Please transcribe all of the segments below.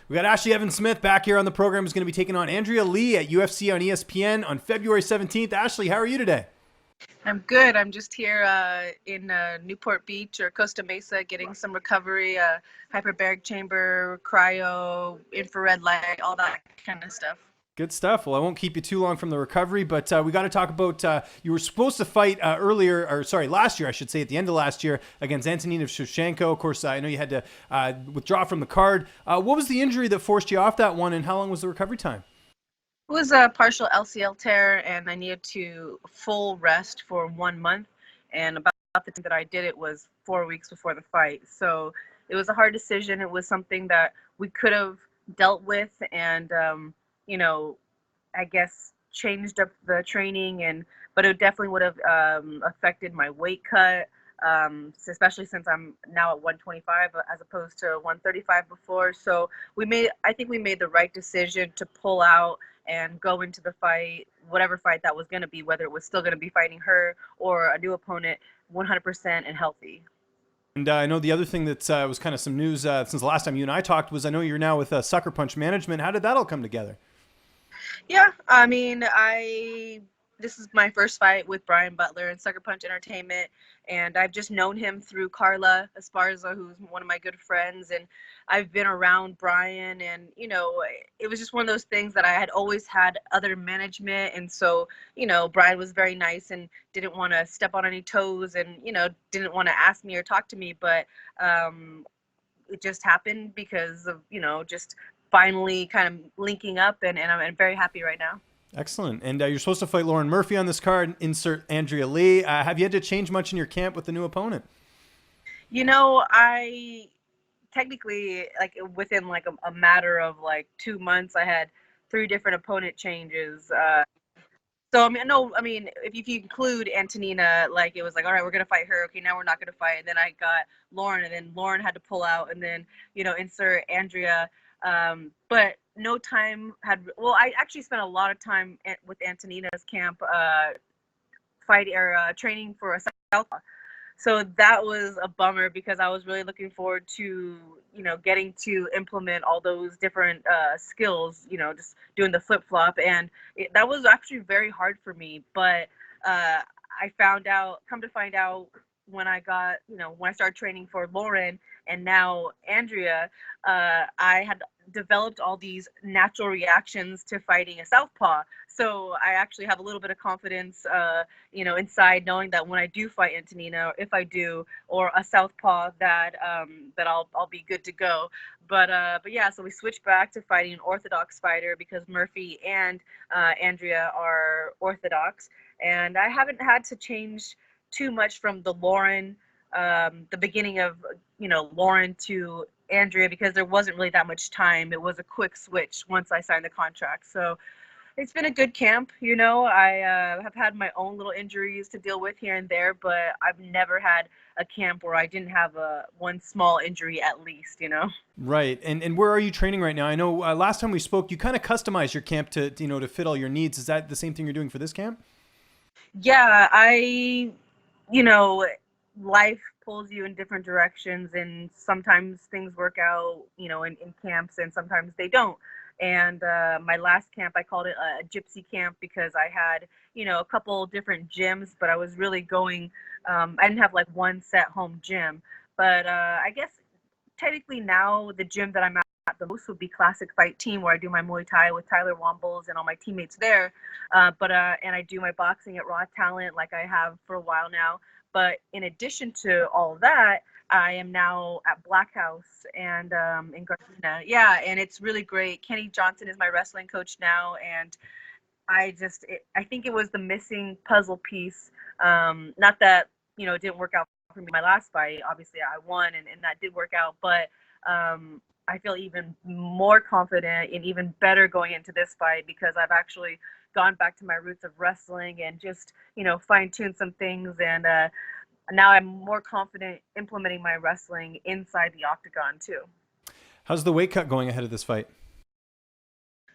We got Ashlee Evans-Smith back here on the program, who's going to be taking on Andrea Lee at UFC on ESPN on February 17th. Ashlee, how are you today? I'm good. I'm just here in Newport Beach or Costa Mesa getting some recovery, hyperbaric chamber, cryo, infrared light, all that kind of stuff. Good stuff. Well, I won't keep you too long from the recovery, but we got to talk about you were supposed to fight last year, I should say, at the end of last year against Antonina Shevchenko. Of course, I know you had to withdraw from the card. What was the injury that forced you off that one, and how long was the recovery time? It was a partial LCL tear, and I needed to full rest for 1 month. And about the time that I did it was 4 weeks before the fight. So it was a hard decision. It was something that we could have dealt with and, I guess changed up the training, but it definitely would have affected my weight cut, especially since I'm now at 125 as opposed to 135 before. So I think we made the right decision to pull out and go into the fight, whatever fight that was going to be, whether it was still going to be fighting her or a new opponent, 100% and healthy. And I know the other thing that was kind of some news since the last time you and I talked was I know you're now with Sucker Punch Management. How did that all come together? Yeah, I mean, this is my first fight with Brian Butler and Sucker Punch Entertainment, and I've just known him through Carla Esparza, who's one of my good friends, and I've been around Brian, and it was just one of those things that I had always had other management, and so Brian was very nice and didn't want to step on any toes, and didn't want to ask me or talk to me, but it just happened because of just finally kind of linking up, and I'm very happy right now. Excellent. And you're supposed to fight Lauren Murphy on this card, insert Andrea Lee. Have you had to change much in your camp with the new opponent? I technically, within a matter of 2 months, I had 3 different opponent changes. So I mean, if you include Antonina, it was all right, we're gonna fight her. Okay, now we're not gonna fight. And then I got Lauren, and then Lauren had to pull out, and then insert Andrea. But no time I actually spent a lot of time with Antonina's camp, training for a southpaw. So that was a bummer because I was really looking forward to, getting to implement all those different skills, just doing the flip-flop. And that was actually very hard for me. But come to find out when I got, when I started training for Lauren and now Andrea, I had developed all these natural reactions to fighting a southpaw. So I actually have a little bit of confidence, inside knowing that when I do fight Antonina, or if I do, or a southpaw, that I'll be good to go. But yeah, so we switched back to fighting an orthodox fighter because Murphy and Andrea are orthodox, and I haven't had to change too much from the beginning of Lauren to Andrea because there wasn't really that much time. It was a quick switch once I signed the contract. So it's been a good camp. I have had my own little injuries to deal with here and there, but I've never had a camp where I didn't have one small injury at least. Right. And where are you training right now? I know last time we spoke, you kind of customized your camp to to fit all your needs. Is that the same thing you're doing for this camp? Yeah, life pulls you in different directions, and sometimes things work out, in camps, and sometimes they don't. And my last camp, I called it a gypsy camp because I had, a couple different gyms, but I was really going, I didn't have one set home gym. But I guess technically now the gym that I'm at the most would be Classic Fight Team, where I do my Muay Thai with Tyler Wombles and all my teammates there. And I do my boxing at Raw Talent like I have for a while now. But in addition to all of that, I am now at Blackhouse and in Gardena. Yeah, and it's really great. Kenny Johnson is my wrestling coach now, and I think it was the missing puzzle piece. Not that it didn't work out for me my last fight. Obviously, I won, and that did work out. But I feel even more confident and even better going into this fight because I've actually gone back to my roots of wrestling and just fine-tuned some things, and now I'm more confident implementing my wrestling inside the octagon too. How's the weight cut going ahead of this fight?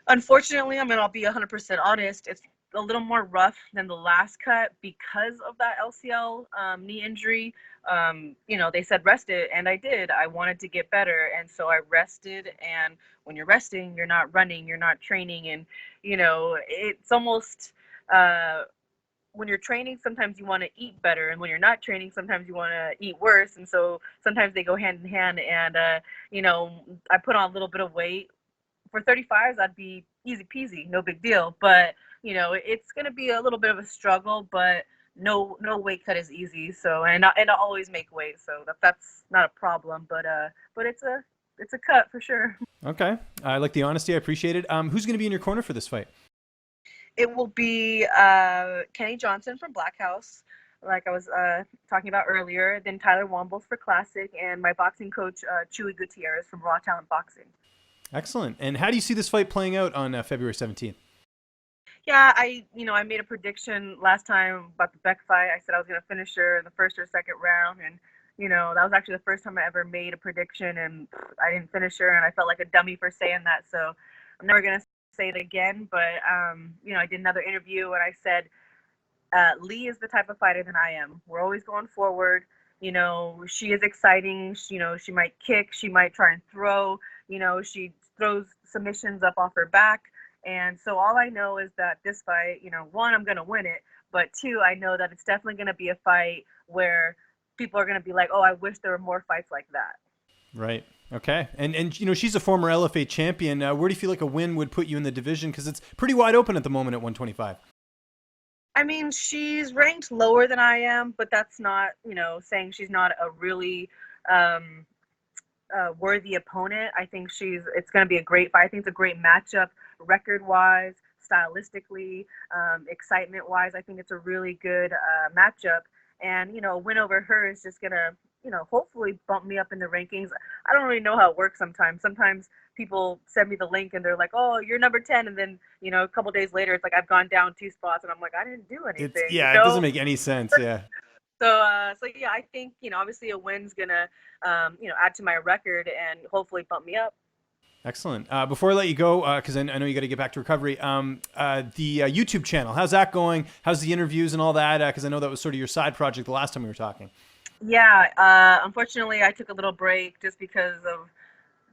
Unfortunately, I'll be 100% honest, it's a little more rough than the last cut because of that LCL knee injury. They said rest it, and I did. I wanted to get better, and so I rested. And when you're resting, you're not running, you're not training, and it's almost when you're training, sometimes you want to eat better, and when you're not training, sometimes you want to eat worse. And so sometimes they go hand in hand. And I put on a little bit of weight. For 35s, I'd be easy peasy, no big deal. But it's gonna be a little bit of a struggle. But no weight cut is easy. So and I always make weight, so that's not a problem. But it's a cut for sure. Okay, I like the honesty. I appreciate it. Who's going to be in your corner for this fight? It will be Kenny Johnson from Blackhouse, like I was talking about earlier. Then Tyler Wombles for Classic, and my boxing coach Chewy Gutierrez from Raw Talent Boxing. Excellent. And how do you see this fight playing out on February 17th? Yeah, I made a prediction last time about the Beck fight. I said I was going to finish her in the first or second round, and that was actually the first time I ever made a prediction, and I didn't finish her, and I felt like a dummy for saying that. So I'm never going to say it again. But I did another interview, and I said Lee is the type of fighter that I am. We're always going forward. She is exciting. She might kick, she might try and throw. She throws submissions up off her back. And so all I know is that this fight, one, I'm going to win it. But two, I know that it's definitely going to be a fight where people are going to be like, oh, I wish there were more fights like that. Right. Okay. And she's a former LFA champion. Where do you feel like a win would put you in the division? Because it's pretty wide open at the moment at 125. I mean, she's ranked lower than I am, but that's not, saying she's not a really worthy opponent. I think it's going to be a great fight. I think it's a great matchup record-wise, stylistically, excitement-wise. I think it's a really good matchup. And, a win over her is just going to, hopefully bump me up in the rankings. I don't really know how it works sometimes. Sometimes people send me the link and they're like, oh, you're number 10. And then, a couple days later, it's like I've gone down 2 spots. And I'm like, I didn't do anything. It doesn't make any sense. Yeah. So yeah, I think, obviously a win's going to, add to my record and hopefully bump me up. Excellent. Before I let you go, because I know you got to get back to recovery, the YouTube channel, how's that going? How's the interviews and all that? Because I know that was sort of your side project the last time we were talking. Yeah, unfortunately, I took a little break just because of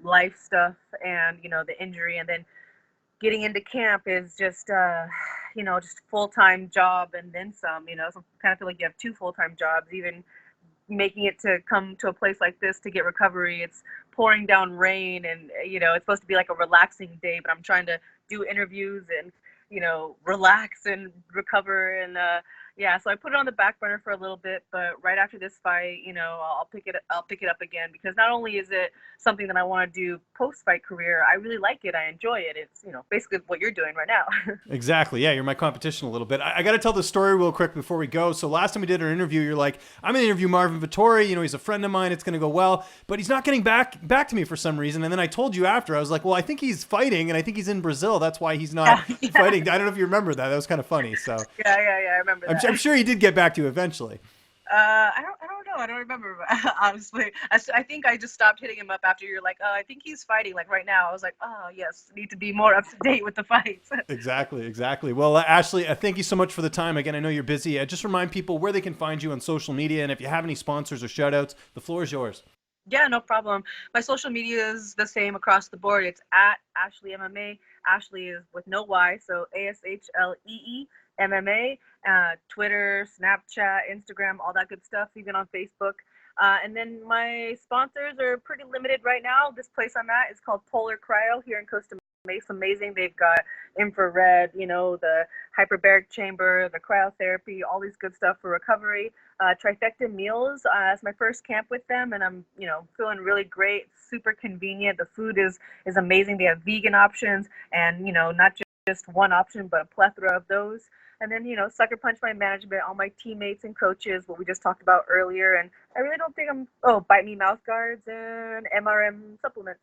life stuff and, the injury. And then getting into camp is just, just full-time job and then some, so I kind of feel like you have 2 full-time jobs. Even making it to come to a place like this to get recovery, it's pouring down rain, and it's supposed to be like a relaxing day, but I'm trying to do interviews and relax and recover. And yeah, so I put it on the back burner for a little bit, but right after this fight, I'll pick it up again, because not only is it something that I want to do post-fight career, I really like it, I enjoy it. It's basically what you're doing right now. Exactly. Yeah, you're my competition a little bit. I got to tell the story real quick before we go. So last time we did our interview, you're like, I'm going to interview Marvin Vittori. He's a friend of mine. It's going to go well, but he's not getting back to me for some reason. And then I told you after, I was like, well, I think he's fighting, and I think he's in Brazil. That's why he's not fighting. I don't know if you remember that. That was kind of funny. So yeah, I remember that. I'm sure he did get back to you eventually. I don't know. I don't remember, honestly. I think I just stopped hitting him up after you're like, oh, I think he's fighting, like right now. I was like, oh, yes, need to be more up to date with the fights. Exactly. Well, Ashlee, thank you so much for the time. Again, I know you're busy. Just remind people where they can find you on social media, and if you have any sponsors or shout outs, the floor is yours. Yeah, no problem. My social media is the same across the board. It's at Ashlee MMA. Ashlee is with no Y, so ASHLEE MMA. Twitter, Snapchat, Instagram, all that good stuff, even on Facebook. And then my sponsors are pretty limited right now. This place I'm at is called Polar Cryo here in Costa Mesa. It's amazing. They've got infrared, the hyperbaric chamber, the cryotherapy, all these good stuff for recovery. Trifecta Meals, it's my first camp with them, and I'm, feeling really great. Super convenient. The food is amazing. They have vegan options, and, not just one option, but a plethora of those. And then, Sucker Punch my management, all my teammates and coaches, what we just talked about earlier. And I really don't think Bite Me mouth guards and MRM supplements.